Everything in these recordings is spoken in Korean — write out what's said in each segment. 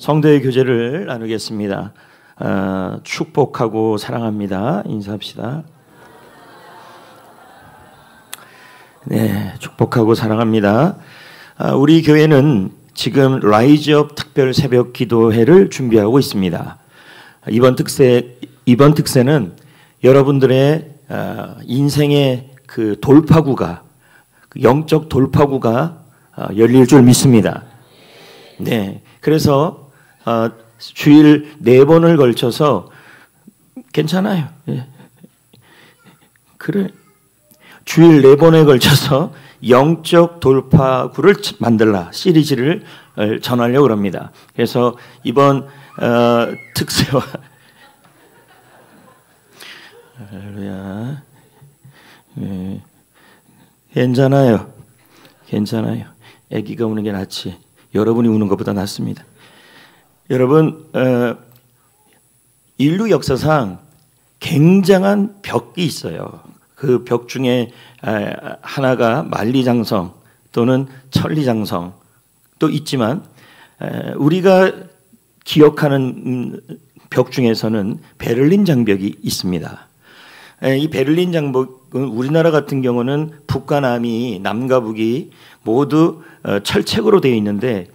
성도의 교제를 나누겠습니다. 축복하고 사랑합니다. 인사합시다. 네, 축복하고 사랑합니다. 우리 교회는 지금 라이즈업 특별 새벽 기도회를 준비하고 있습니다. 이번 특세는 여러분들의 인생의 그 돌파구가, 영적 돌파구가 열릴 줄 믿습니다. 네, 그래서 주일 4번을 걸쳐서 괜찮아요. 예. 그래. 주일 4번에 걸쳐서 영적 돌파구를 만들라 시리즈를 전하려고 합니다. 그래서 이번 특세와 할렐루야. 예. 괜찮아요. 아기가 우는 게 낫지. 여러분이 우는 것보다 낫습니다. 여러분, 인류 역사상 굉장한 벽이 있어요. 그 벽 중에 하나가 만리장성 또는 천리장성 또 있지만, 우리가 기억하는 벽 중에서는 베를린 장벽이 있습니다. 이 베를린 장벽은 우리나라 같은 경우는 북과 남이, 남과 북이 모두 철책으로 되어 있는데,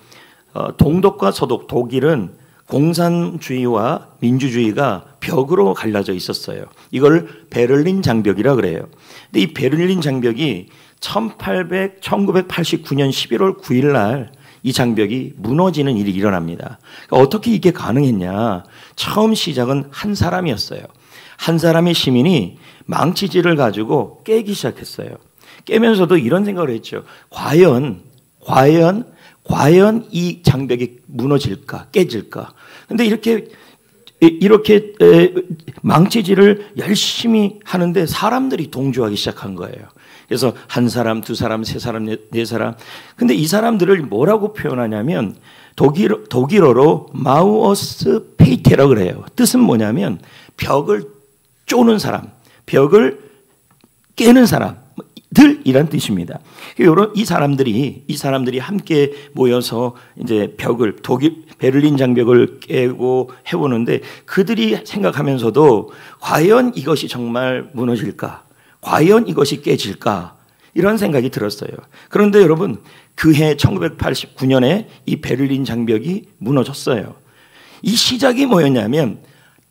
동독과 서독, 독일은 공산주의와 민주주의가 벽으로 갈라져 있었어요. 이걸 베를린 장벽이라 그래요. 근데 이 베를린 장벽이 1989년 11월 9일 날 이 장벽이 무너지는 일이 일어납니다. 그러니까 어떻게 이게 가능했냐? 처음 시작은 한 사람이었어요. 한 사람의 시민이 망치질을 가지고 깨기 시작했어요. 깨면서도 이런 생각을 했죠. 과연 이 장벽이 무너질까, 깨질까? 근데 이렇게 망치질을 열심히 하는데 사람들이 동조하기 시작한 거예요. 그래서 한 사람, 두 사람, 세 사람, 네 사람. 근데 이 사람들을 뭐라고 표현하냐면 독일어로 마우어스 페이테라고 그래요. 뜻은 뭐냐면 벽을 쪼는 사람, 벽을 깨는 사람들이란 뜻입니다. 이 사람들이 함께 모여서 이제 베를린 장벽을 깨고 해보는데, 그들이 생각하면서도 과연 이것이 정말 무너질까? 과연 이것이 깨질까? 이런 생각이 들었어요. 그런데 여러분, 그해 1989년에 이 베를린 장벽이 무너졌어요. 이 시작이 뭐였냐면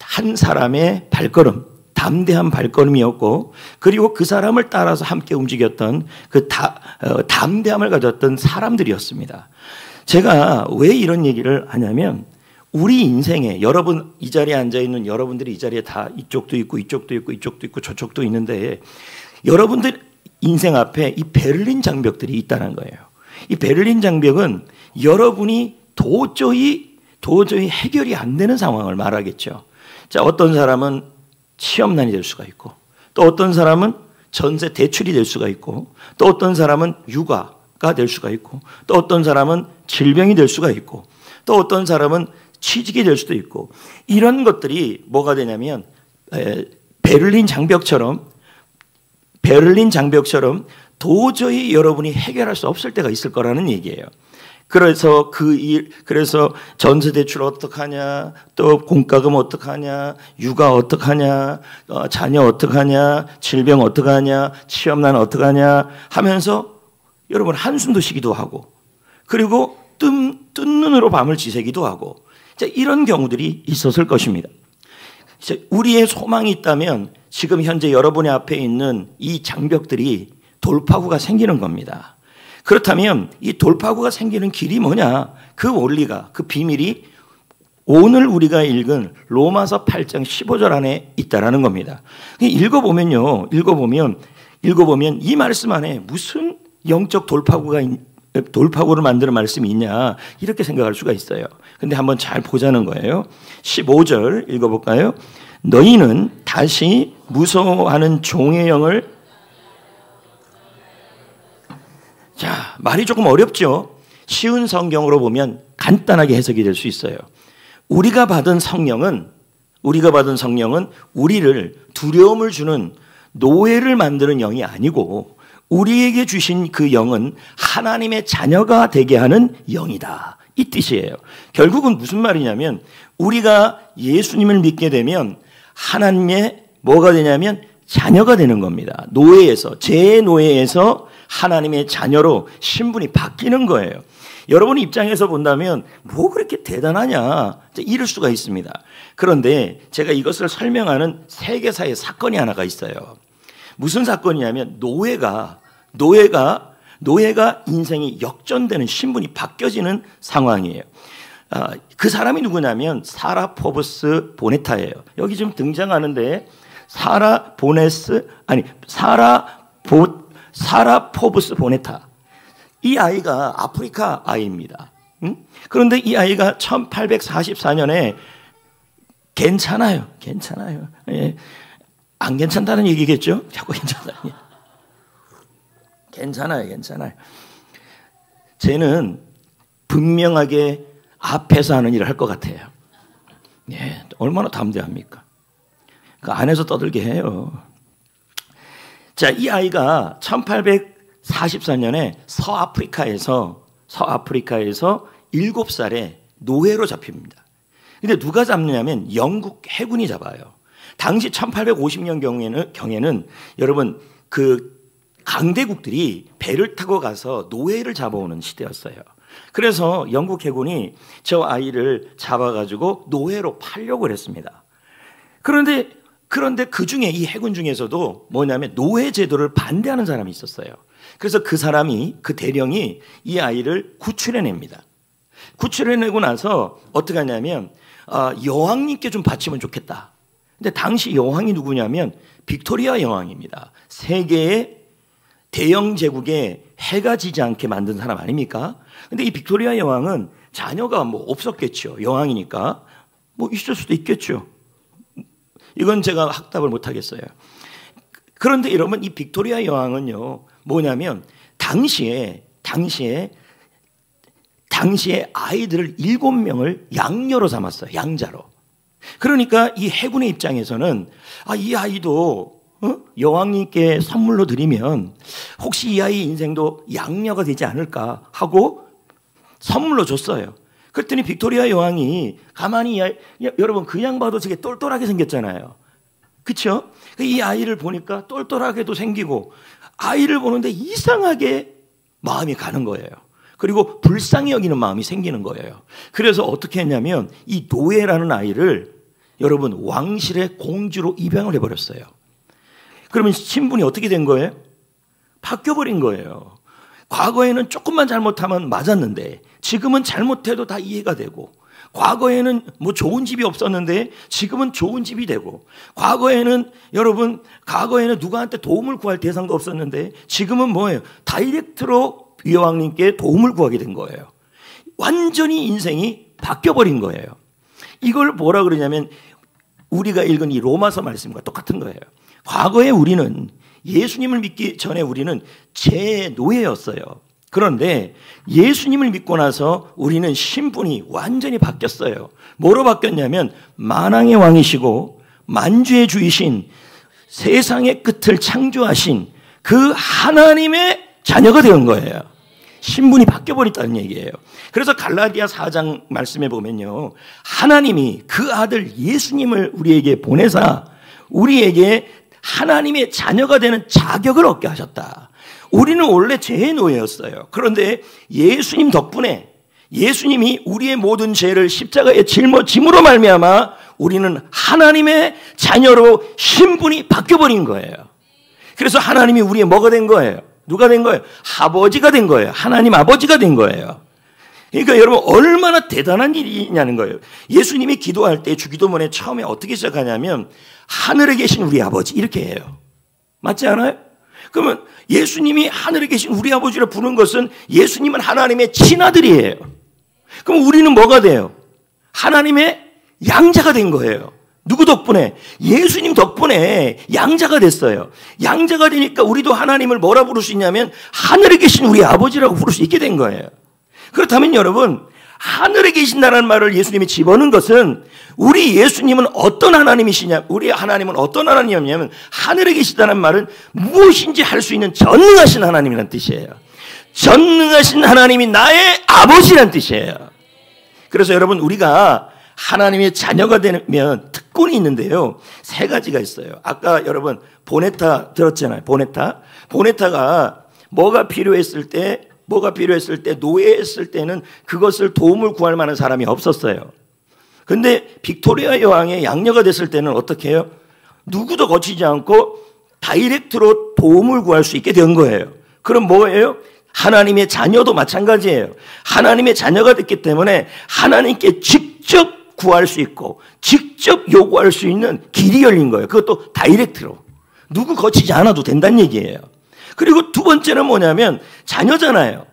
한 사람의 발걸음, 담대한 발걸음이었고, 그리고 그 사람을 따라서 함께 움직였던 그 담대함을 가졌던 사람들이었습니다. 제가 왜 이런 얘기를 하냐면, 우리 인생에 여러분, 이 자리에 앉아있는 여러분들이 이 자리에 다 이쪽도 있고 이쪽도 있고 이쪽도 있고 저쪽도 있는데, 여러분들 인생 앞에 이 베를린 장벽들이 있다는 거예요. 이 베를린 장벽은 여러분이 도저히 해결이 안 되는 상황을 말하겠죠. 자, 어떤 사람은 취업난이 될 수가 있고, 또 어떤 사람은 전세 대출이 될 수가 있고, 또 어떤 사람은 육아가 될 수가 있고, 또 어떤 사람은 질병이 될 수가 있고, 또 어떤 사람은 취직이 될 수도 있고, 이런 것들이 뭐가 되냐면 베를린 장벽처럼 도저히 여러분이 해결할 수 없을 때가 있을 거라는 얘기예요. 그래서 전세 대출 어떡하냐, 또 공과금 어떡하냐, 육아 어떡하냐, 자녀 어떡하냐, 질병 어떡하냐, 취업난 어떡하냐 하면서 여러분 한숨도 쉬기도 하고, 그리고 뜬 눈으로 밤을 지새기도 하고, 이런 경우들이 있었을 것입니다. 우리의 소망이 있다면 지금 현재 여러분의 앞에 있는 이 장벽들이 돌파구가 생기는 겁니다. 그렇다면 이 돌파구가 생기는 길이 뭐냐? 그 원리가, 그 비밀이 오늘 우리가 읽은 로마서 8장 15절 안에 있다라는 겁니다. 읽어보면 이 말씀 안에 무슨 영적 돌파구를 만드는 말씀이 있냐, 이렇게 생각할 수가 있어요. 근데 한번 잘 보자는 거예요. 15절 읽어볼까요? 너희는 다시 무서워하는 종의 영을. 자, 말이 조금 어렵죠? 쉬운 성경으로 보면 간단하게 해석이 될 수 있어요. 우리가 받은 성령은 우리를 두려움을 주는 노예를 만드는 영이 아니고, 우리에게 주신 그 영은 하나님의 자녀가 되게 하는 영이다. 이 뜻이에요. 결국은 무슨 말이냐면 우리가 예수님을 믿게 되면 하나님의 뭐가 되냐면 자녀가 되는 겁니다. 노예에서, 죄의 노예에서 하나님의 자녀로 신분이 바뀌는 거예요. 여러분 입장에서 본다면 뭐 그렇게 대단하냐 이럴 수가 있습니다. 그런데 제가 이것을 설명하는 세계사의 사건이 하나가 있어요. 무슨 사건이냐면 노예가 인생이 역전되는 신분이 바뀌어지는 상황이에요. 그 사람이 누구냐면 사라 포브스 보네타예요. 여기 지금 등장하는데 사라 포브스 보네타. 이 아이가 아프리카 아이입니다. 그런데 이 아이가 1844년에 괜찮아요. 예. 안 괜찮다는 얘기겠죠? 자꾸 괜찮아요. 쟤는 분명하게 앞에서 하는 일을 할 것 같아요. 예, 얼마나 담대합니까? 그 안에서 떠들게 해요. 자, 이 아이가 1844년에 서아프리카에서 7살에 노예로 잡힙니다. 근데 누가 잡느냐면 영국 해군이 잡아요. 당시 1850년 경에는 여러분 그 강대국들이 배를 타고 가서 노예를 잡아오는 시대였어요. 그래서 영국 해군이 저 아이를 잡아가지고 노예로 팔려고 했습니다. 그런데 그 중에 이 해군 중에서도 뭐냐면 노예 제도를 반대하는 사람이 있었어요. 그래서 그 대령이 이 아이를 구출해냅니다. 구출해내고 나서 어떻게 하냐면 여왕님께 좀 바치면 좋겠다. 근데 당시 여왕이 누구냐면 빅토리아 여왕입니다. 세계의 대영 제국에 해가 지지 않게 만든 사람 아닙니까? 근데 이 빅토리아 여왕은 자녀가 뭐 없었겠죠. 여왕이니까 뭐 있을 수도 있겠죠. 이건 제가 확답을 못 하겠어요. 그런데 여러분 이 빅토리아 여왕은요 뭐냐면 당시에 아이들을 7명을 양녀로 삼았어요. 양자로. 그러니까 이 해군의 입장에서는 이 아이도 여왕님께 선물로 드리면 혹시 이 아이 인생도 양녀가 되지 않을까 하고 선물로 줬어요. 그랬더니 빅토리아 여왕이 가만히 여러분 그냥 봐도 되게 똘똘하게 생겼잖아요. 그렇죠? 이 아이를 보니까 똘똘하게도 생기고 아이를 보는데 이상하게 마음이 가는 거예요. 그리고 불쌍히 여기는 마음이 생기는 거예요. 그래서 어떻게 했냐면 이 노예라는 아이를 여러분 왕실의 공주로 입양을 해버렸어요. 그러면 신분이 어떻게 된 거예요? 바뀌어버린 거예요. 과거에는 조금만 잘못하면 맞았는데 지금은 잘못해도 다 이해가 되고, 과거에는 뭐 좋은 집이 없었는데 지금은 좋은 집이 되고, 과거에는 누구한테 도움을 구할 대상도 없었는데 지금은 뭐예요? 다이렉트로 여왕님께 도움을 구하게 된 거예요. 완전히 인생이 바뀌어버린 거예요. 이걸 뭐라 그러냐면 우리가 읽은 이 로마서 말씀과 똑같은 거예요. 과거에 우리는 예수님을 믿기 전에 우리는 죄의 노예였어요. 그런데 예수님을 믿고 나서 우리는 신분이 완전히 바뀌었어요. 뭐로 바뀌었냐면 만왕의 왕이시고 만주의 주이신 세상의 끝을 창조하신 그 하나님의 자녀가 된 거예요. 신분이 바뀌어버렸다는 얘기예요. 그래서 갈라디아 4장 말씀에 보면요, 하나님이 그 아들 예수님을 우리에게 보내사 우리에게 하나님의 자녀가 되는 자격을 얻게 하셨다. 우리는 원래 죄의 노예였어요. 그런데 예수님 덕분에, 예수님이 우리의 모든 죄를 십자가에 짊어짐으로 말미암아 우리는 하나님의 자녀로 신분이 바뀌어버린 거예요. 그래서 하나님이 우리의 뭐가 된 거예요? 누가 된 거예요? 아버지가 된 거예요. 하나님 아버지가 된 거예요. 그러니까 여러분 얼마나 대단한 일이냐는 거예요. 예수님이 기도할 때 주기도문에 처음에 어떻게 시작하냐면 하늘에 계신 우리 아버지 이렇게 해요. 맞지 않아요? 그러면 예수님이 하늘에 계신 우리 아버지를 부르는 것은 예수님은 하나님의 친아들이에요. 그럼 우리는 뭐가 돼요? 하나님의 양자가 된 거예요. 누구 덕분에? 예수님 덕분에 양자가 됐어요. 양자가 되니까 우리도 하나님을 뭐라 부를 수 있냐면 하늘에 계신 우리 아버지라고 부를 수 있게 된 거예요. 그렇다면 여러분, 하늘에 계신다는 말을 예수님이 집어넣은 것은 우리 예수님은 어떤 하나님이시냐, 우리 하나님은 어떤 하나님이냐면 하늘에 계시다는 말은 무엇인지 할 수 있는 전능하신 하나님이라는 뜻이에요. 전능하신 하나님이 나의 아버지라는 뜻이에요. 그래서 여러분 우리가 하나님의 자녀가 되면 특권이 있는데요. 세 가지가 있어요. 아까 여러분 보네타 들었잖아요. 보네타가 뭐가 필요했을 때 노예했을 때는 그것을 도움을 구할 만한 사람이 없었어요. 근데 빅토리아 여왕의 양녀가 됐을 때는 어떻게 해요? 누구도 거치지 않고 다이렉트로 도움을 구할 수 있게 된 거예요. 그럼 뭐예요? 하나님의 자녀도 마찬가지예요. 하나님의 자녀가 됐기 때문에 하나님께 직접 구할 수 있고 직접 요구할 수 있는 길이 열린 거예요. 그것도 다이렉트로. 누구 거치지 않아도 된다는 얘기예요. 그리고 두 번째는 뭐냐면 자녀잖아요.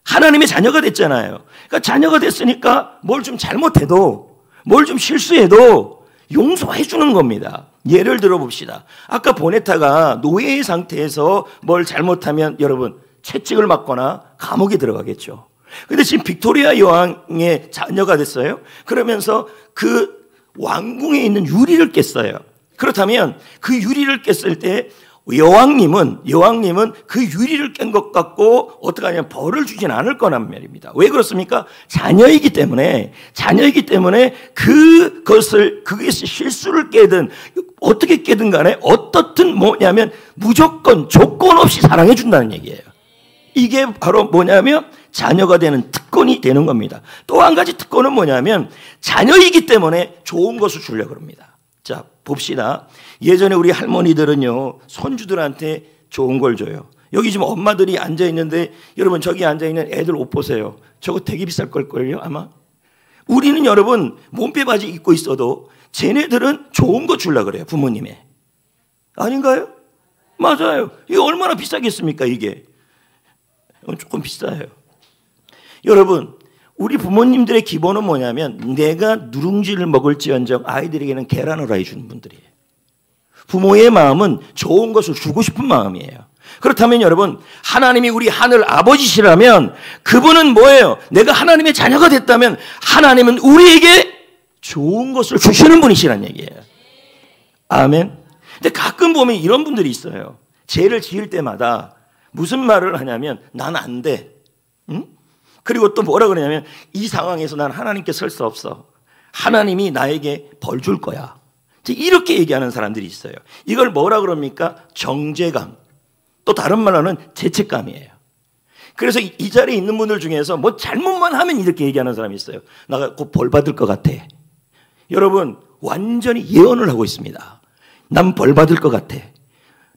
하나님의 자녀가 됐잖아요. 그러니까 자녀가 됐으니까 뭘 좀 잘못해도 뭘 좀 실수해도 용서해 주는 겁니다. 예를 들어 봅시다. 아까 보네타가 노예의 상태에서 뭘 잘못하면 여러분 채찍을 맞거나 감옥에 들어가겠죠. 근데 지금 빅토리아 여왕의 자녀가 됐어요. 그러면서 그 왕궁에 있는 유리를 깼어요. 그렇다면 그 유리를 깼을 때 여왕님은 그 유리를 깬 것 갖고 어떻게 하냐면 벌을 주진 않을 거란 말입니다. 왜 그렇습니까? 자녀이기 때문에 그것을 실수를 깨든 어떻게 깨든 간에 어떻든 뭐냐면 무조건 조건 없이 사랑해 준다는 얘기예요. 이게 바로 뭐냐면 자녀가 되는 특권이 되는 겁니다. 또 한 가지 특권은 뭐냐면 자녀이기 때문에 좋은 것을 주려고 합니다. 자, 봅시다. 예전에 우리 할머니들은요, 손주들한테 좋은 걸 줘요. 여기 지금 엄마들이 앉아있는데, 여러분, 저기 앉아있는 애들 옷 보세요. 저거 되게 비쌀 걸걸요, 아마? 우리는 여러분, 몸빼 바지 입고 있어도, 쟤네들은 좋은 거 주려고 그래요, 부모님의. 아닌가요? 맞아요. 이게 얼마나 비싸겠습니까, 이게? 조금 비싸요. 여러분, 우리 부모님들의 기본은 뭐냐면 내가 누룽지를 먹을지언정 아이들에게는 계란을 해주는 분들이에요. 부모의 마음은 좋은 것을 주고 싶은 마음이에요. 그렇다면 여러분, 하나님이 우리 하늘 아버지시라면 그분은 뭐예요? 내가 하나님의 자녀가 됐다면 하나님은 우리에게 좋은 것을 주시는 분이시란 얘기예요. 아멘. 근데 가끔 보면 이런 분들이 있어요. 죄를 지을 때마다 무슨 말을 하냐면 난 안 돼. 응? 그리고 또 뭐라 그러냐면 이 상황에서 난 하나님께 설 수 없어. 하나님이 나에게 벌 줄 거야. 이렇게 얘기하는 사람들이 있어요. 이걸 뭐라 그럽니까? 정죄감. 또 다른 말로는 죄책감이에요. 그래서 이 자리에 있는 분들 중에서 뭐 잘못만 하면 이렇게 얘기하는 사람이 있어요. 나 곧 벌 받을 것 같아. 여러분, 완전히 예언을 하고 있습니다. 난 벌 받을 것 같아.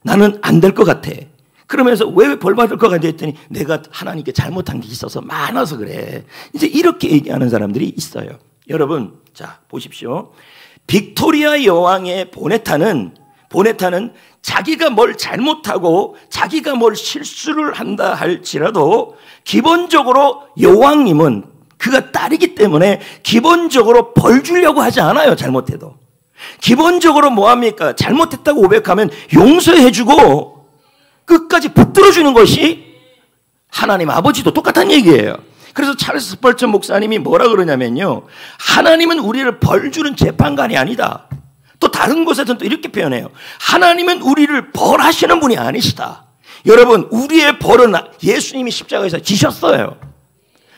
나는 안 될 것 같아. 그러면서 왜 벌 받을 것 같아 했더니 내가 하나님께 잘못한 게 있어서 많아서 그래. 이제 이렇게 얘기하는 사람들이 있어요. 여러분, 자, 보십시오. 빅토리아 여왕의 보네타는 자기가 뭘 잘못하고 자기가 뭘 실수를 한다 할지라도 기본적으로 여왕님은 그가 딸이기 때문에 기본적으로 벌 주려고 하지 않아요. 잘못해도. 기본적으로 뭐합니까? 잘못했다고 고백하면 용서해주고 끝까지 붙들어주는 것이 하나님 아버지도 똑같은 얘기예요. 그래서 찰스 스펄전 목사님이 뭐라 그러냐면요, 하나님은 우리를 벌 주는 재판관이 아니다. 또 다른 곳에서는 또 이렇게 표현해요. 하나님은 우리를 벌하시는 분이 아니시다. 여러분, 우리의 벌은 예수님이 십자가에서 지셨어요.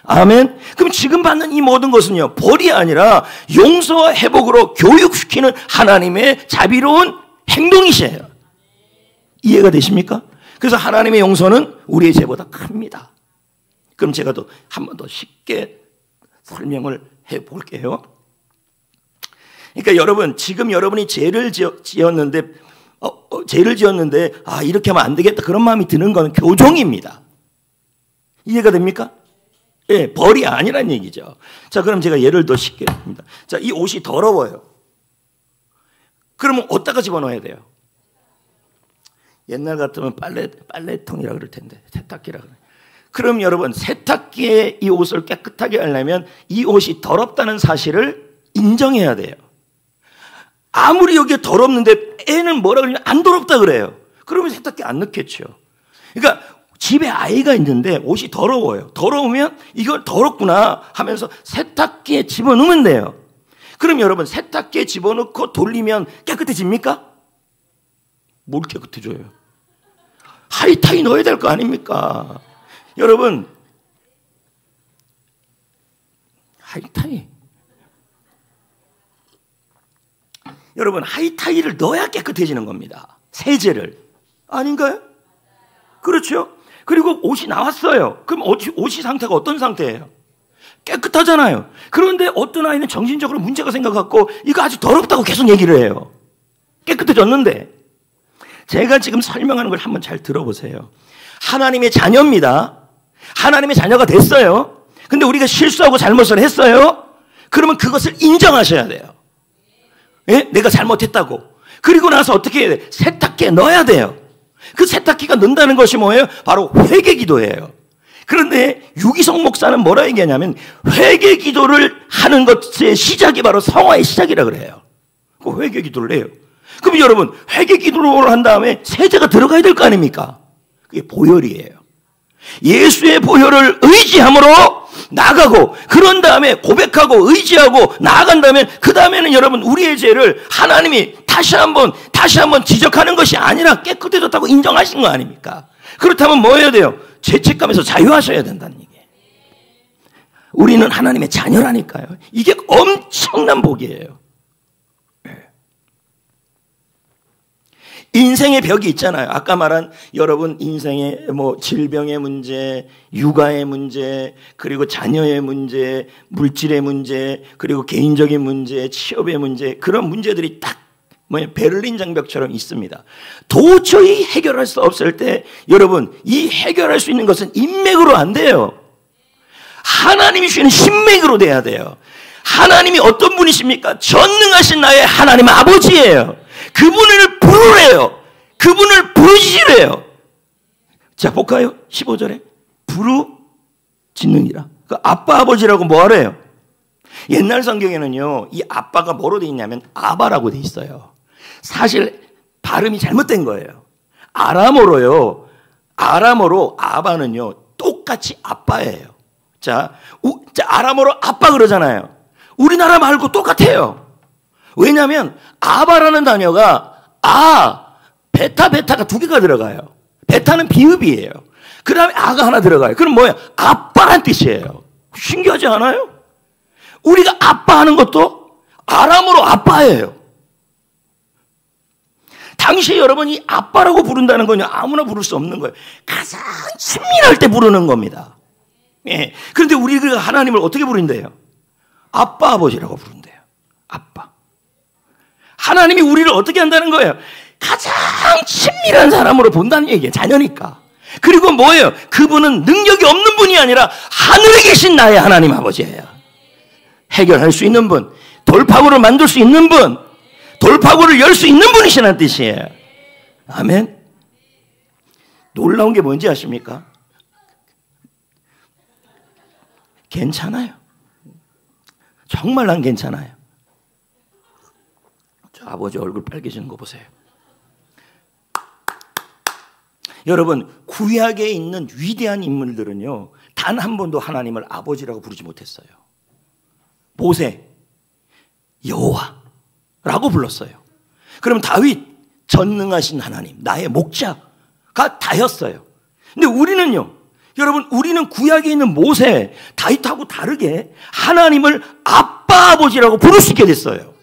아멘. 그럼 지금 받는 이 모든 것은요, 벌이 아니라 용서와 회복으로 교육시키는 하나님의 자비로운 행동이세요. 이해가 되십니까? 그래서 하나님의 용서는 우리의 죄보다 큽니다. 그럼 제가 또 한 번 더 쉽게 설명을 해 볼게요. 그러니까 여러분, 지금 여러분이 죄를 지었는데 이렇게 하면 안 되겠다 그런 마음이 드는 건 교종입니다. 이해가 됩니까? 예, 벌이 아니란 얘기죠. 자, 그럼 제가 예를 더 쉽게 합니다. 자, 이 옷이 더러워요. 그러면 어디다가 집어넣어야 돼요? 옛날 같으면 빨래통이라 그럴 텐데, 세탁기라 그래요. 그럼 여러분, 세탁기에 이 옷을 깨끗하게 하려면 이 옷이 더럽다는 사실을 인정해야 돼요. 아무리 여기에 더럽는데 애는 뭐라 그러냐면 안 더럽다 그래요. 그러면 세탁기 안 넣겠죠. 그러니까 집에 아이가 있는데 옷이 더러워요. 더러우면 이걸 더럽구나 하면서 세탁기에 집어넣으면 돼요. 그럼 여러분, 세탁기에 집어넣고 돌리면 깨끗해집니까? 뭘 깨끗해져요? 하이타이 넣어야 될 거 아닙니까? 여러분, 하이타이. 여러분, 하이타이를 넣어야 깨끗해지는 겁니다. 세제를. 아닌가요? 그렇죠? 그리고 옷이 나왔어요. 그럼 옷이 상태가 어떤 상태예요? 깨끗하잖아요. 그런데 어떤 아이는 정신적으로 문제가 생겨갖고 이거 아주 더럽다고 계속 얘기를 해요. 깨끗해졌는데. 제가 지금 설명하는 걸 한번 잘 들어보세요. 하나님의 자녀입니다. 하나님의 자녀가 됐어요. 근데 우리가 실수하고 잘못을 했어요. 그러면 그것을 인정하셔야 돼요. 예? 내가 잘못했다고. 그리고 나서 어떻게 해야 돼? 세탁기에 넣어야 돼요. 그 세탁기가 넣는다는 것이 뭐예요? 바로 회개기도예요. 그런데 유기성 목사는 뭐라 얘기하냐면 회개기도를 하는 것의 시작이 바로 성화의 시작이라 그래요. 그 회개기도를 해요. 그럼 여러분, 회개기도를 한 다음에 세제가 들어가야 될 거 아닙니까? 그게 보혈이에요. 예수의 보혈을 의지함으로 나가고, 그런 다음에 고백하고 의지하고 나아간다면, 그 다음에는 여러분 우리의 죄를 하나님이 다시 한번 지적하는 것이 아니라 깨끗해졌다고 인정하신 거 아닙니까? 그렇다면 뭐 해야 돼요? 죄책감에서 자유하셔야 된다는 얘기예요. 우리는 하나님의 자녀라니까요. 이게 엄청난 복이에요. 인생의 벽이 있잖아요. 아까 말한 여러분 인생의 질병의 문제, 육아의 문제, 그리고 자녀의 문제, 물질의 문제, 그리고 개인적인 문제, 취업의 문제, 그런 문제들이 딱 베를린 장벽처럼 있습니다. 도저히 해결할 수 없을 때 여러분, 이 해결할 수 있는 것은 인맥으로 안 돼요. 하나님이 주시는 신맥으로 돼야 돼요. 하나님이 어떤 분이십니까? 전능하신 나의 하나님 아버지예요. 그분을 부르래요. 그분을 부르시래요. 자, 볼까요? 15절에 부르짖느니라. 그 아빠 아버지라고 뭐 하래요? 옛날 성경에는요, 이 아빠가 뭐로 돼 있냐면 아바라고 돼 있어요. 사실 발음이 잘못된 거예요. 아람어로 아바는요 똑같이 아빠예요. 자, 아람어로 아빠 그러잖아요. 우리나라 말고 똑같아요. 왜냐하면 아바라는 단어가 베타가 두 개가 들어가요. 베타는 비읍이에요. 그 다음에 아가 하나 들어가요. 그럼 뭐예요? 아빠란 뜻이에요. 신기하지 않아요? 우리가 아빠 하는 것도 아람어로 아빠예요. 당시에 여러분이 아빠라고 부른다는 건요, 아무나 부를 수 없는 거예요. 가장 친밀할 때 부르는 겁니다. 예. 그런데 우리가 하나님을 어떻게 부른대요? 아빠 아버지라고 부른대요. 아빠. 하나님이 우리를 어떻게 한다는 거예요? 가장 친밀한 사람으로 본다는 얘기예요. 자녀니까. 그리고 뭐예요? 그분은 능력이 없는 분이 아니라 하늘에 계신 나의 하나님 아버지예요. 해결할 수 있는 분, 돌파구를 만들 수 있는 분, 돌파구를 열 수 있는 분이시라는 뜻이에요. 아멘. 놀라운 게 뭔지 아십니까? 괜찮아요. 정말 난 괜찮아요. 저 아버지 얼굴 빨개지는 거 보세요. 여러분, 구약에 있는 위대한 인물들은요, 단 한 번도 하나님을 아버지라고 부르지 못했어요. 모세, 여호와라고 불렀어요. 그럼 다윗, 전능하신 하나님, 나의 목자가 다였어요. 근데 우리는요, 여러분, 우리는 구약에 있는 모세, 다윗하고 다르게 하나님을 아빠 아버지라고 부를 수 있게 됐어요.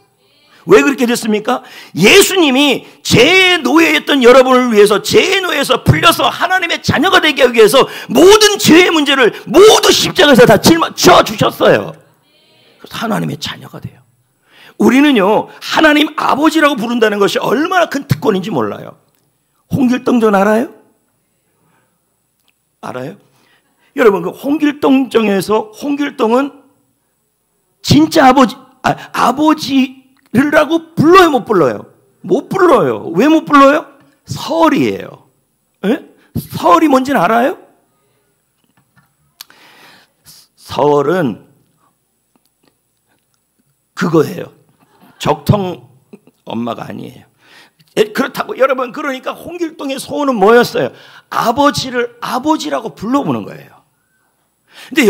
왜 그렇게 됐습니까? 예수님이 죄의 노예였던 여러분을 위해서 죄의 노예에서 풀려서 하나님의 자녀가 되게 하기 위해서 모든 죄의 문제를 모두 십자가에서 다 짊어져 주셨어요. 그래서 하나님의 자녀가 돼요. 우리는요, 하나님 아버지라고 부른다는 것이 얼마나 큰 특권인지 몰라요. 홍길동전 알아요? 알아요? 여러분, 그 홍길동전에서 홍길동은 진짜 아버지라고 불러요, 못 불러요? 못 불러요. 왜 못 불러요? 설이에요. 에? 설이 뭔지는 알아요? 설은 그거예요. 적통 엄마가 아니에요. 그렇다고 여러분, 그러니까 홍길동의 소원은 뭐였어요? 아버지를 아버지라고 불러보는 거예요. 근데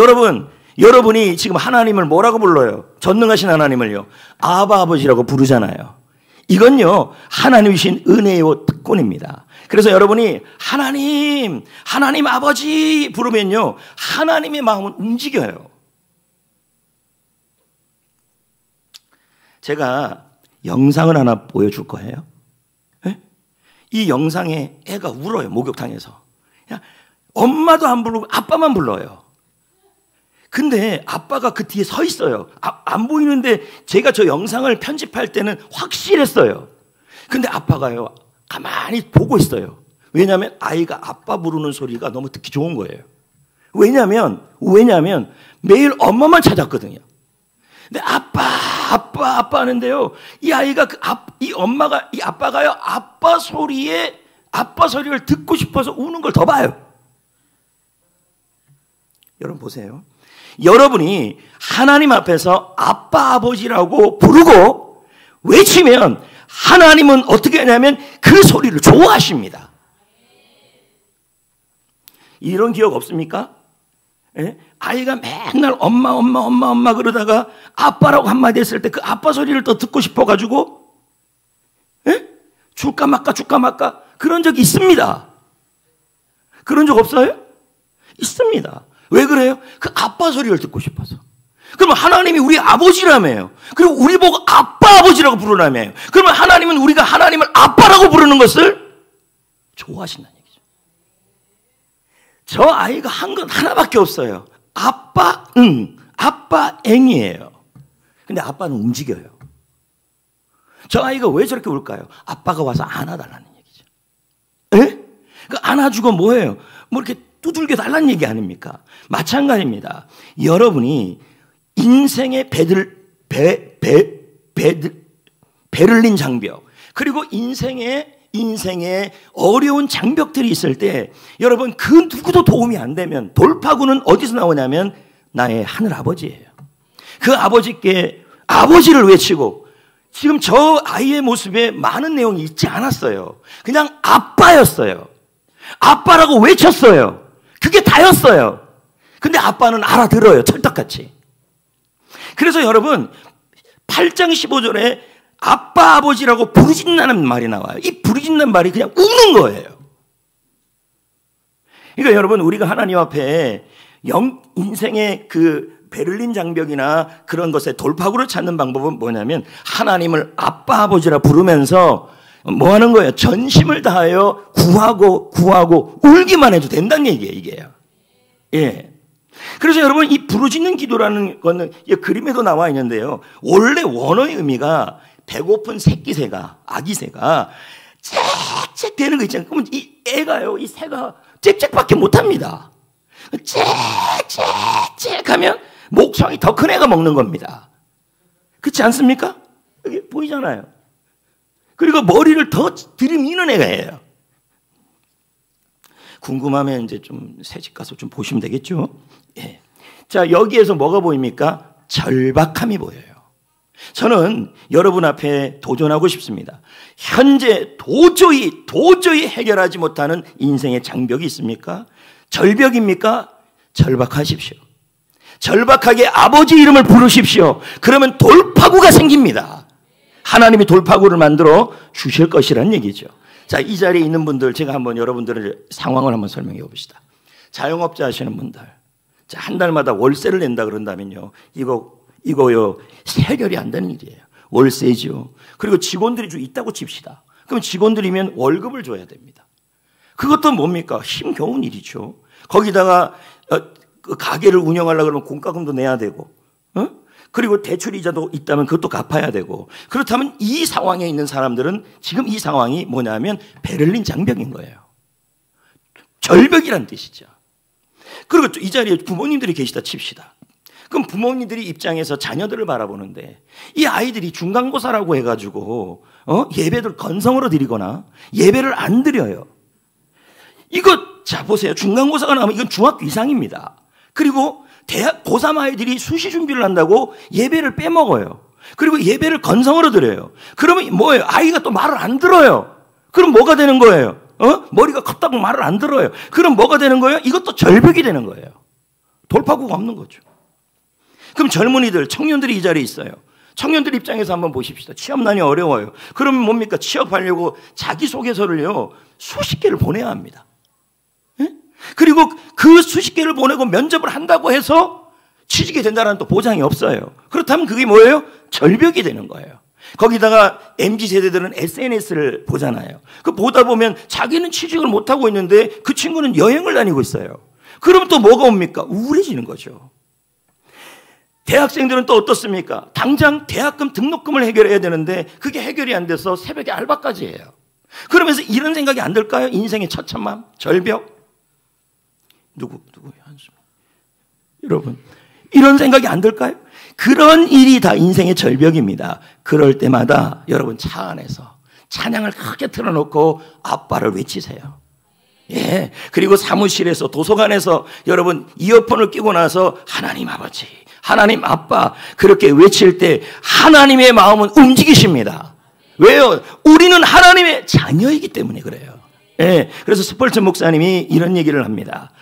여러분이 지금 하나님을 뭐라고 불러요? 전능하신 하나님을요, 아바 아버지라고 부르잖아요. 이건요, 하나님이 주신 은혜요 특권입니다. 그래서 여러분이 하나님 아버지 부르면요, 하나님의 마음은 움직여요. 제가 영상을 하나 보여줄 거예요. 네? 이 영상에 애가 울어요. 목욕탕에서. 엄마도 안 부르고 아빠만 불러요. 근데 아빠가 그 뒤에 서 있어요. 안 보이는데 제가 저 영상을 편집할 때는 확실했어요. 근데 아빠가요, 가만히 보고 있어요. 왜냐하면 아이가 아빠 부르는 소리가 너무 듣기 좋은 거예요. 왜냐하면 매일 엄마만 찾았거든요. 근데 아빠 하는데요, 이 아이가 이 아빠가요, 아빠 소리를 듣고 싶어서 우는 걸 더 봐요. 여러분 보세요. 여러분이 하나님 앞에서 아빠, 아버지라고 부르고 외치면 하나님은 어떻게 하냐면 그 소리를 좋아하십니다. 이런 기억 없습니까? 예? 아이가 맨날 엄마 그러다가 아빠라고 한마디 했을 때 그 아빠 소리를 더 듣고 싶어가지고, 예? 줄까 말까 그런 적이 있습니다. 그런 적 없어요? 있습니다. 왜 그래요? 그 아빠 소리를 듣고 싶어서. 그러면 하나님이 우리 아버지라며요. 그리고 우리 보고 아빠, 아버지라고 부르라며요. 그러면 하나님은 우리가 하나님을 아빠라고 부르는 것을 좋아하신다는 얘기죠. 저 아이가 한 건 하나밖에 없어요. 아빠, 아빠, 앵이에요. 근데 아빠는 움직여요. 저 아이가 왜 저렇게 울까요? 아빠가 와서 안아달라는 얘기죠. 에? 그 안아주고 뭐예요? 뭐 이렇게 두들겨 달라는 얘기 아닙니까? 마찬가지입니다. 여러분이 인생의 베를린 장벽, 그리고 인생의 어려운 장벽들이 있을 때 여러분 그 누구도 도움이 안 되면 돌파구는 어디서 나오냐면 나의 하늘 아버지예요. 그 아버지께 아버지를 외치고, 지금 저 아이의 모습에 많은 내용이 있지 않았어요. 그냥 아빠였어요. 아빠라고 외쳤어요. 그게 다였어요. 근데 아빠는 알아들어요. 찰떡같이. 그래서 여러분 8장 15절에 아빠, 아버지라고 부르짖는다는 말이 나와요. 이 부르짖는 말이 그냥 우는 거예요. 그러니까 여러분, 우리가 하나님 앞에 인생의 그 베를린 장벽이나 그런 것에 돌파구를 찾는 방법은 뭐냐면 하나님을 아빠, 아버지라 부르면서 뭐 하는 거예요? 전심을 다하여 구하고 울기만 해도 된다는 얘기예요, 이게요. 예. 그래서 여러분, 이 부르짖는 기도라는 거는 이 그림에도 나와 있는데요. 원래 원어의 의미가 배고픈 새끼새가, 아기새가 짹짹 대는 거 있잖아요. 그러면 이 애가요, 이 새가 짹짹밖에 못 합니다. 짹짹 하면 목청이 더 큰 애가 먹는 겁니다. 그렇지 않습니까? 여기 보이잖아요. 그리고 머리를 더 들이미는 애가예요. 궁금하면 이제 좀 새집 가서 좀 보시면 되겠죠. 예. 자, 여기에서 뭐가 보입니까? 절박함이 보여요. 저는 여러분 앞에 도전하고 싶습니다. 현재 도저히 해결하지 못하는 인생의 장벽이 있습니까? 절벽입니까? 절박하십시오. 절박하게 아버지 이름을 부르십시오. 그러면 돌파구가 생깁니다. 하나님이 돌파구를 만들어 주실 것이란 얘기죠. 자, 이 자리에 있는 분들, 제가 한번 여러분들의 상황을 한번 설명해 봅시다. 자영업자 하시는 분들, 자, 한 달마다 월세를 낸다 그런다면요, 이거요, 해결이 안 되는 일이에요. 월세죠. 그리고 직원들이 좀 있다고 칩시다. 그럼 직원들이면 월급을 줘야 됩니다. 그것도 뭡니까? 힘겨운 일이죠. 거기다가 그 가게를 운영하려고 그러면 공과금도 내야 되고, 그리고 대출이자도 있다면 그것도 갚아야 되고. 그렇다면 이 상황에 있는 사람들은 지금 이 상황이 뭐냐면 베를린 장벽인 거예요. 절벽이란 뜻이죠. 그리고 이 자리에 부모님들이 계시다 칩시다. 그럼 부모님들이 입장에서 자녀들을 바라보는데 이 아이들이 중간고사라고 해가지고 예배를 건성으로 드리거나 예배를 안 드려요. 이거 자 보세요. 중간고사가 나오면 이건 중학교 이상입니다. 그리고 대학 고3 아이들이 수시 준비를 한다고 예배를 빼먹어요. 그리고 예배를 건성으로 드려요. 그러면 뭐예요? 아이가 또 말을 안 들어요. 그럼 뭐가 되는 거예요? 머리가 컸다고 말을 안 들어요. 그럼 뭐가 되는 거예요? 이것도 절벽이 되는 거예요. 돌파구가 없는 거죠. 그럼 젊은이들, 청년들이 이 자리에 있어요. 청년들 입장에서 한번 보십시다. 취업난이 어려워요. 그러면 뭡니까? 취업하려고 자기소개서를요, 수십 개를 보내야 합니다. 예? 그리고 그 수십 개를 보내고 면접을 한다고 해서 취직이 된다는 또 보장이 없어요. 그렇다면 그게 뭐예요? 절벽이 되는 거예요. 거기다가 MZ세대들은 SNS를 보잖아요. 그 보다 보면 자기는 취직을 못하고 있는데 그 친구는 여행을 다니고 있어요. 그럼 또 뭐가 옵니까? 우울해지는 거죠. 대학생들은 또 어떻습니까? 당장 대학금 등록금을 해결해야 되는데 그게 해결이 안 돼서 새벽에 알바까지 해요. 그러면서 이런 생각이 안 들까요? 인생의 처참함, 절벽. 누구요? 한숨. 여러분, 이런 생각이 안 들까요? 그런 일이 다 인생의 절벽입니다. 그럴 때마다 여러분 차 안에서 찬양을 크게 틀어놓고 아빠를 외치세요. 예. 그리고 사무실에서 도서관에서 여러분 이어폰을 끼고 나서 하나님 아버지, 하나님 아빠 그렇게 외칠 때 하나님의 마음은 움직이십니다. 왜요? 우리는 하나님의 자녀이기 때문에 그래요. 예. 그래서 스펄전 목사님이 이런 얘기를 합니다.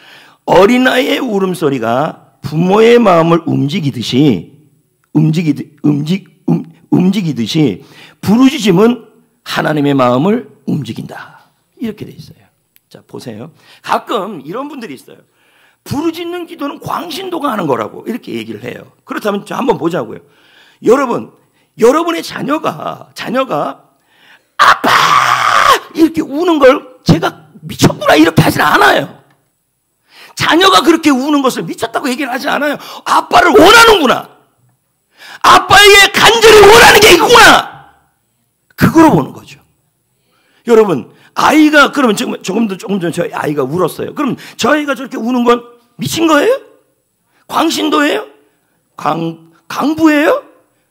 어린아이의 울음소리가 부모의 마음을 움직이듯이 부르짖음은 하나님의 마음을 움직인다. 이렇게 돼 있어요. 자, 보세요. 가끔 이런 분들이 있어요. 부르짖는 기도는 광신도가 하는 거라고 이렇게 얘기를 해요. 그렇다면 저 한번 보자고요. 여러분의 자녀가 아빠! 이렇게 우는 걸 제가 미쳤구나 이렇게 하진 않아요. 자녀가 그렇게 우는 것을 미쳤다고 얘기를 하지 않아요. 아빠를 원하는구나. 아빠에게 간절히 원하는 게 있구나. 그거로 보는 거죠. 여러분, 아이가 그러면 조금 전에 저희 아이가 울었어요. 그럼 저 아이가 저렇게 우는 건 미친 거예요? 광신도예요? 강부예요?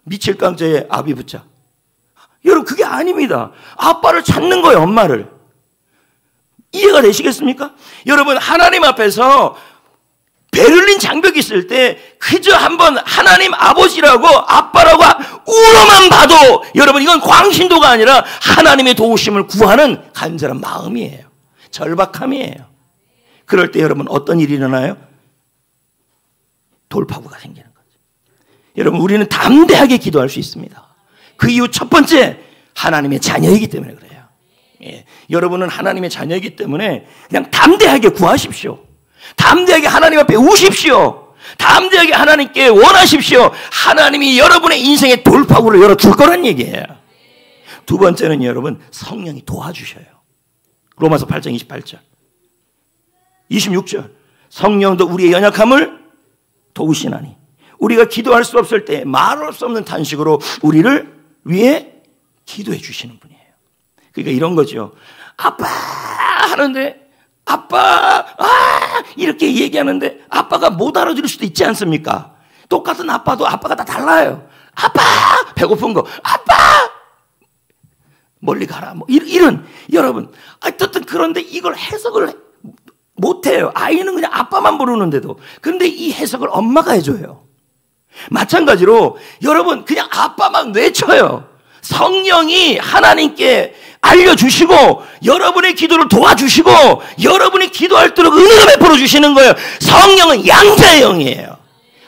미칠 깡제의 아비부자. 여러분, 그게 아닙니다. 아빠를 찾는 거예요, 엄마를. 이해가 되시겠습니까? 여러분, 하나님 앞에서 베를린 장벽이 있을 때 그저 한번 하나님 아버지라고 아빠라고 울어만 봐도 여러분 이건 광신도가 아니라 하나님의 도우심을 구하는 간절한 마음이에요. 절박함이에요. 그럴 때 여러분 어떤 일이 일어나요? 돌파구가 생기는 거죠. 여러분, 우리는 담대하게 기도할 수 있습니다. 그 이유 첫 번째, 하나님의 자녀이기 때문에 그래요. 예. 여러분은 하나님의 자녀이기 때문에 그냥 담대하게 구하십시오. 담대하게 하나님 앞에 우십시오. 담대하게 하나님께 원하십시오. 하나님이 여러분의 인생의 돌파구를 열어줄 거란 얘기예요. 두 번째는 여러분, 성령이 도와주셔요. 로마서 8장 28절 26절 성령도 우리의 연약함을 도우시나니 우리가 기도할 수 없을 때 말할 수 없는 탄식으로 우리를 위해 기도해 주시는 분이에요. 그러니까 이런 거죠. 아빠 하는데 아빠 이렇게 얘기하는데 아빠가 못 알아들을 수도 있지 않습니까? 똑같은 아빠도 아빠가 다 달라요. 아빠 배고픈 거 아빠 멀리 가라 뭐 이런 여러분 어쨌든 그런데 이걸 해석을 못해요. 아이는 그냥 아빠만 부르는데도. 그런데 이 해석을 엄마가 해줘요. 마찬가지로 여러분 그냥 아빠만 외쳐요. 성령이 하나님께 알려주시고 여러분의 기도를 도와주시고 여러분이 기도할수록 은혜가 베풀어 주시는 거예요. 성령은 양자의 영이에요.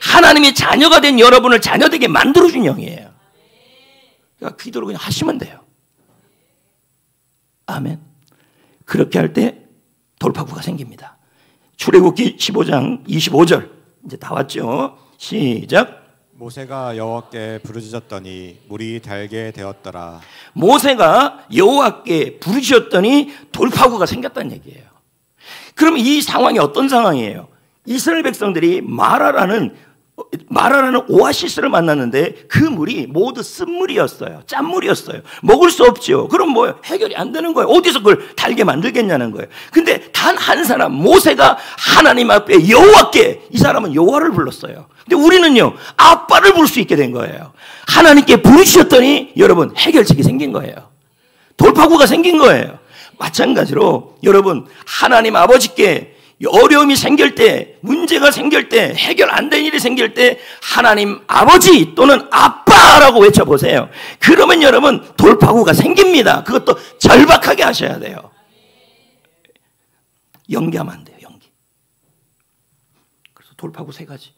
하나님의 자녀가 된 여러분을 자녀되게 만들어준 영이에요. 그러니까 기도를 그냥 하시면 돼요. 아멘. 그렇게 할 때 돌파구가 생깁니다. 출애굽기 15장 25절 이제 다 왔죠. 시작. 모세가 여호와께 부르짖었더니 물이 달게 되었더라. 모세가 여호와께 부르짖었더니 돌파구가 생겼다는 얘기예요. 그럼 이 상황이 어떤 상황이에요? 이스라엘 백성들이 마라라는 오아시스를 만났는데 그 물이 모두 쓴물이었어요. 짠물이었어요. 먹을 수 없죠. 그럼 뭐예요? 해결이 안 되는 거예요. 어디서 그걸 달게 만들겠냐는 거예요. 근데 단 한 사람 모세가 하나님 앞에 여호와께, 이 사람은 여호와를 불렀어요. 근데 우리는요 아빠를 부를 수 있게 된 거예요. 하나님께 부르셨더니 여러분 해결책이 생긴 거예요. 돌파구가 생긴 거예요. 마찬가지로 여러분 하나님 아버지께 어려움이 생길 때, 문제가 생길 때, 해결 안 된 일이 생길 때 하나님 아버지 또는 아빠라고 외쳐보세요. 그러면 여러분 돌파구가 생깁니다. 그것도 절박하게 하셔야 돼요. 연기하면 안 돼요. 연기. 그래서 돌파구 3가지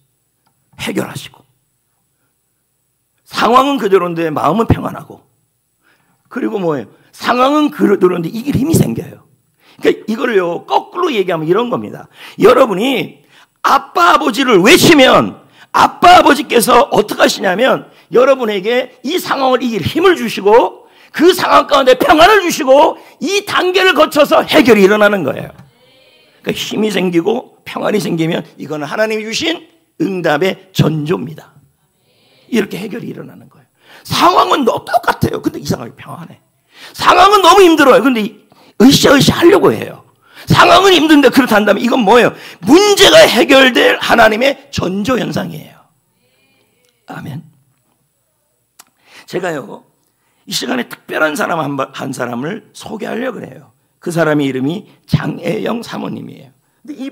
해결하시고 상황은 그대로인데 마음은 평안하고 그리고 뭐예요? 상황은 그대로인데 이길 힘이 생겨요. 그러니까 이거를요 거꾸로 얘기하면 이런 겁니다. 여러분이 아빠 아버지를 외치면 아빠 아버지께서 어떻게 하시냐면 여러분에게 이 상황을 이길 힘을 주시고 그 상황 가운데 평안을 주시고 이 단계를 거쳐서 해결이 일어나는 거예요. 그러니까 힘이 생기고 평안이 생기면 이거는 하나님이 주신 응답의 전조입니다. 이렇게 해결이 일어나는 거예요. 상황은 똑같아요. 근데 이상하게 평안해. 상황은 너무 힘들어요. 근데 으쌰으쌰 하려고 해요. 상황은 힘든데 그렇다면 이건 뭐예요? 문제가 해결될 하나님의 전조 현상이에요. 아멘. 제가요 이 시간에 특별한 사람 한 사람을 소개하려고 해요. 그 사람의 이름이 장애영 사모님이에요. 근데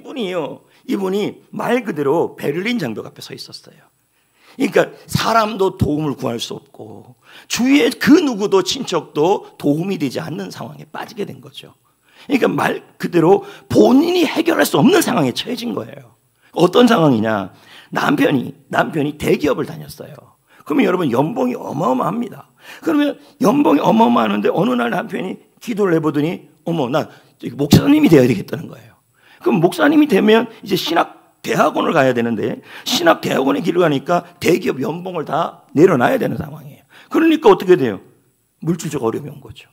이분이 말 그대로 베를린 장벽 앞에 서 있었어요. 그러니까 사람도 도움을 구할 수 없고 주위에 그 누구도 친척도 도움이 되지 않는 상황에 빠지게 된 거죠. 그러니까 말 그대로 본인이 해결할 수 없는 상황에 처해진 거예요. 어떤 상황이냐? 남편이 대기업을 다녔어요. 그러면 여러분 연봉이 어마어마합니다. 그러면 연봉이 어마어마하는데 어느 날 남편이 기도를 해보더니 어머 나 목사님이 되어야 되겠다는 거예요. 그럼 목사님이 되면 이제 신학 대학원을 가야 되는데 신학 대학원의 길을 가니까 대기업 연봉을 다 내려놔야 되는 상황이에요. 그러니까 어떻게 돼요? 물질적 어려움이 온 거죠.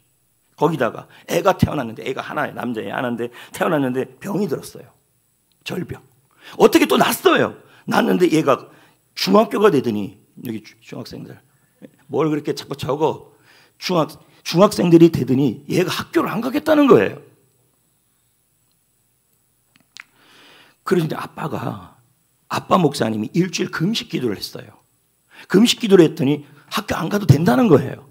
거기다가 애가 태어났는데 애가 하나예요. 남자애 하나인데 태어났는데 병이 들었어요. 절병. 어떻게 또 났어요. 났는데 얘가 중학교가 되더니 여기 중학생들 뭘 그렇게 자꾸 적어. 중학생들이 되더니 얘가 학교를 안 가겠다는 거예요. 그런데 아빠 목사님이 일주일 금식 기도를 했어요. 금식 기도를 했더니 학교 안 가도 된다는 거예요.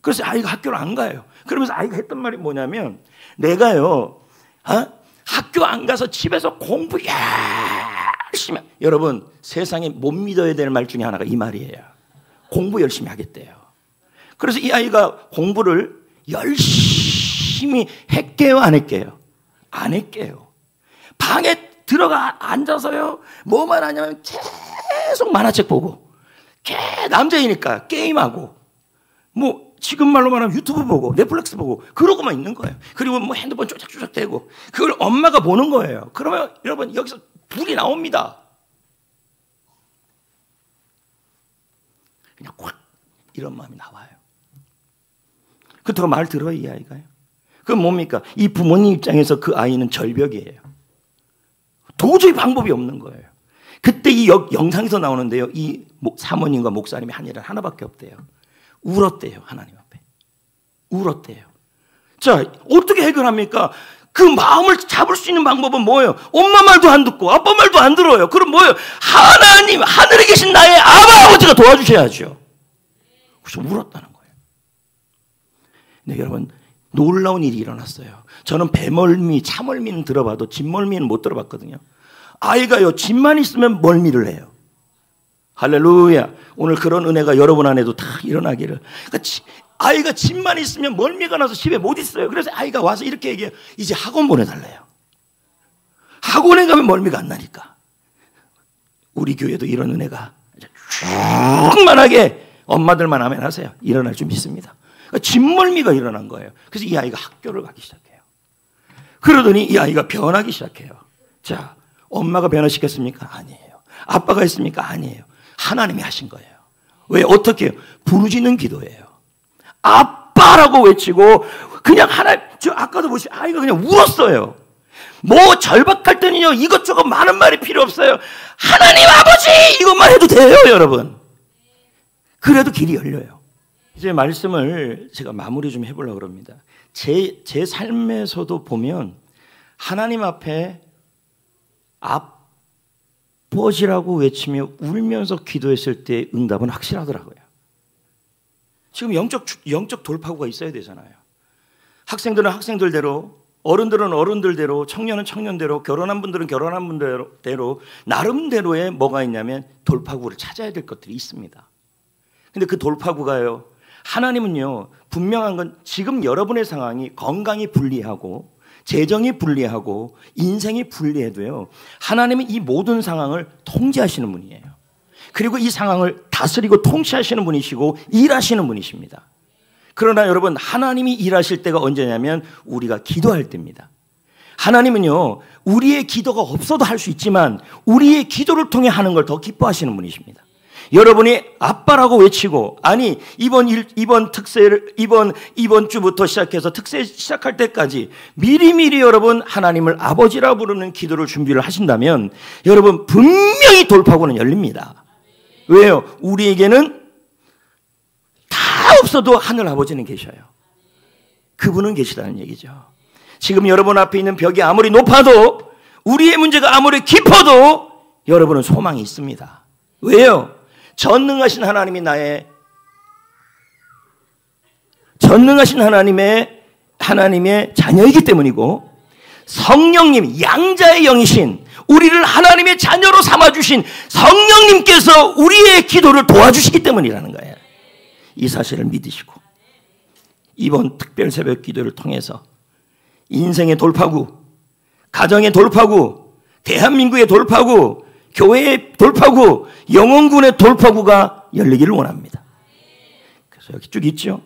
그래서 아이가 학교를 안 가요. 그러면서 아이가 했던 말이 뭐냐면 내가요 학교 안 가서 집에서 공부 열심히 여러분 세상에 못 믿어야 될 말 중에 하나가 이 말이에요. 공부 열심히 하겠대요. 그래서 이 아이가 공부를 열심히 했게요 안 했게요? 안 했게요. 방에 들어가 앉아서요 뭐만 하냐면 계속 만화책 보고 남자이니까 게임하고 뭐 지금 말로 말하면 유튜브 보고 넷플릭스 보고 그러고만 있는 거예요. 그리고 뭐 핸드폰 쪼작쪼작 대고 그걸 엄마가 보는 거예요. 그러면 여러분 여기서 불이 나옵니다. 그냥 콱 이런 마음이 나와요. 그렇다고 말 들어요 이 아이가요? 그건 뭡니까? 이 부모님 입장에서 그 아이는 절벽이에요. 도저히 방법이 없는 거예요. 그때 이 영상에서 나오는데요. 이 사모님과 목사님이 한 일은 하나밖에 없대요. 울었대요. 하나님 앞에. 울었대요. 자, 어떻게 해결합니까? 그 마음을 잡을 수 있는 방법은 뭐예요? 엄마 말도 안 듣고 아빠 말도 안 들어요. 그럼 뭐예요? 하나님, 하늘에 계신 나의 아버지가 도와주셔야죠. 그래서 울었다는 거예요. 근데 여러분 놀라운 일이 일어났어요. 저는 배멀미, 차멀미는 들어봐도 집멀미는 못 들어봤거든요. 아이가요 집만 있으면 멀미를 해요. 할렐루야. 오늘 그런 은혜가 여러분 안에도 다 일어나기를. 그러니까 아이가 집만 있으면 멀미가 나서 집에 못 있어요. 그래서 아이가 와서 이렇게 얘기해요. 이제 학원 보내달래요. 학원에 가면 멀미가 안 나니까. 우리 교회도 이런 은혜가 충만하게 엄마들만 하면 하세요. 일어날 줄 믿습니다. 그러니까 집멀미가 일어난 거예요. 그래서 이 아이가 학교를 가기 시작해요. 그러더니 이 아이가 변하기 시작해요. 자, 엄마가 변화시켰습니까? 아니에요. 아빠가 했습니까? 아니에요. 하나님이 하신 거예요. 왜? 어떻게 해요? 부르짖는 기도예요. 아빠라고 외치고 그냥 저 아까도 보시 아이가 그냥 울었어요. 뭐 절박할 때는요 이것저것 많은 말이 필요 없어요. 하나님 아버지 이것만 해도 돼요 여러분. 그래도 길이 열려요. 이제 말씀을 제가 마무리 좀 해보려고 합니다. 제 삶에서도 보면 하나님 앞에 아버지라고 외치며 울면서 기도했을 때 응답은 확실하더라고요. 지금 영적 돌파구가 있어야 되잖아요. 학생들은 학생들대로, 어른들은 어른들대로, 청년은 청년대로, 결혼한 분들은 결혼한 분대로 나름대로의 뭐가 있냐면 돌파구를 찾아야 될 것들이 있습니다. 근데 그 돌파구가요, 하나님은요 분명한 건 지금 여러분의 상황이 건강이 불리하고 재정이 불리하고 인생이 불리해도요 하나님은 이 모든 상황을 통제하시는 분이에요. 그리고 이 상황을 다스리고 통치하시는 분이시고 일하시는 분이십니다. 그러나 여러분 하나님이 일하실 때가 언제냐면 우리가 기도할 때입니다. 하나님은요, 우리의 기도가 없어도 할 수 있지만 우리의 기도를 통해 하는 걸 더 기뻐하시는 분이십니다. 여러분이 아빠라고 외치고, 아니 이번 특세를 이번 주부터 시작해서 특세 시작할 때까지 미리미리 여러분 하나님을 아버지라 부르는 기도를 준비를 하신다면 여러분 분명히 돌파구는 열립니다. 왜요? 우리에게는 다 없어도 하늘 아버지는 계셔요. 그분은 계시다는 얘기죠. 지금 여러분 앞에 있는 벽이 아무리 높아도, 우리의 문제가 아무리 깊어도 여러분은 소망이 있습니다. 왜요? 전능하신 하나님이 전능하신 하나님의 자녀이기 때문이고, 성령님, 양자의 영이신, 우리를 하나님의 자녀로 삼아주신 성령님께서 우리의 기도를 도와주시기 때문이라는 거예요. 이 사실을 믿으시고 이번 특별 새벽 기도를 통해서 인생의 돌파구, 가정의 돌파구, 대한민국의 돌파구, 교회의 돌파구, 영혼군의 돌파구가 열리기를 원합니다. 그래서 여기 쭉 있죠.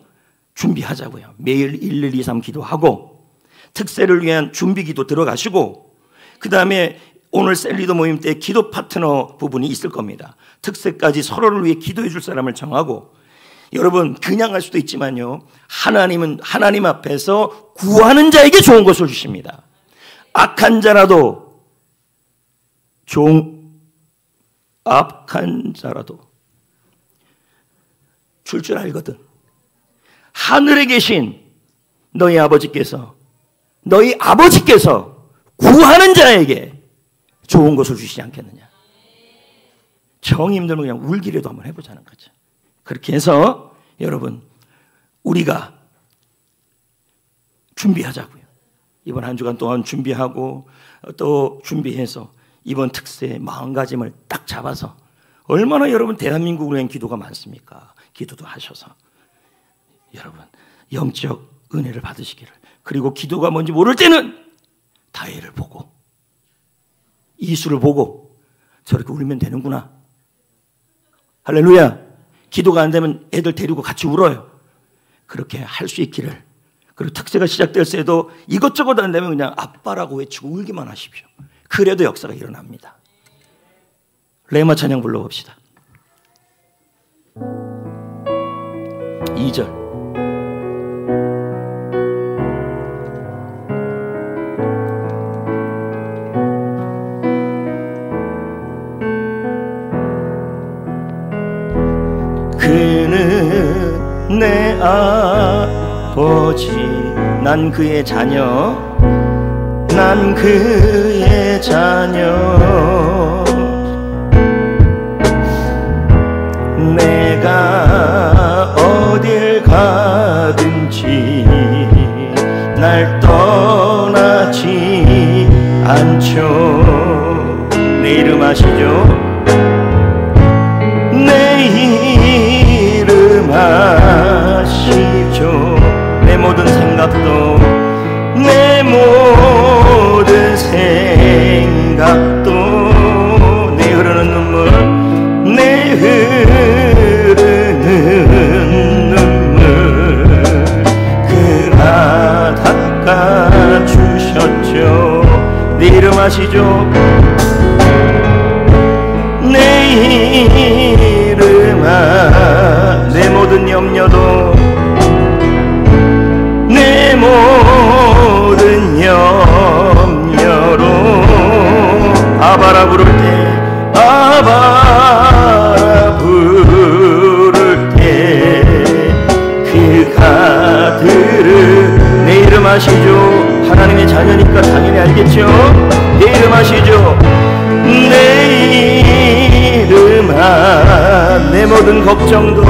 준비하자고요. 매일 1123 기도하고 특세를 위한 준비기도 들어가시고, 그 다음에 오늘 셀리더 모임 때 기도 파트너 부분이 있을 겁니다. 특세까지 서로를 위해 기도해 줄 사람을 정하고, 여러분 그냥 할 수도 있지만요, 하나님은 하나님 앞에서 구하는 자에게 좋은 것을 주십니다. 악한 자라도 줄 알거든. 하늘에 계신 너희 아버지께서 구하는 자에게 좋은 것을 주시지 않겠느냐. 정 힘들면 그냥 울기라도 한번 해보자는 거죠. 그렇게 해서 여러분 우리가 준비하자고요. 이번 한 주간 동안 준비하고 또 준비해서 이번 특세의 마음가짐을 딱 잡아서, 얼마나 여러분 대한민국을 위한 기도가 많습니까? 기도도 하셔서 여러분 영적 은혜를 받으시기를. 그리고 기도가 뭔지 모를 때는 다혜를 보고 이수를 보고 저렇게 울면 되는구나. 할렐루야. 기도가 안 되면 애들 데리고 같이 울어요. 그렇게 할 수 있기를. 그리고 특세가 시작될 때도 이것저것 안 되면 그냥 아빠라고 외치고 울기만 하십시오. 그래도 역사가 일어납니다. 레마 찬양 불러봅시다. 2절. 그는 내 아버지, 난 그의 자녀, 난 그의 자녀. 내가 어딜 가든지 날 떠나지 않죠. 내 이름 아시죠? 내 이름 아시죠? 내 모든 생각도, 내 모든 생각도, 내 흐르는 눈물, 내 흐르는 눈물 그가 닦아주셨죠. 내 이름 아시죠? 내 이름 내 모든 염려도, 내 모든 염려로 아바라 부를 때, 아바라 부를 때 그가 들으. 내 이름 아시죠? 하나님의 자녀니까 당연히 알겠죠? 내 이름 아시죠? 내 이름 내 모든 걱정도,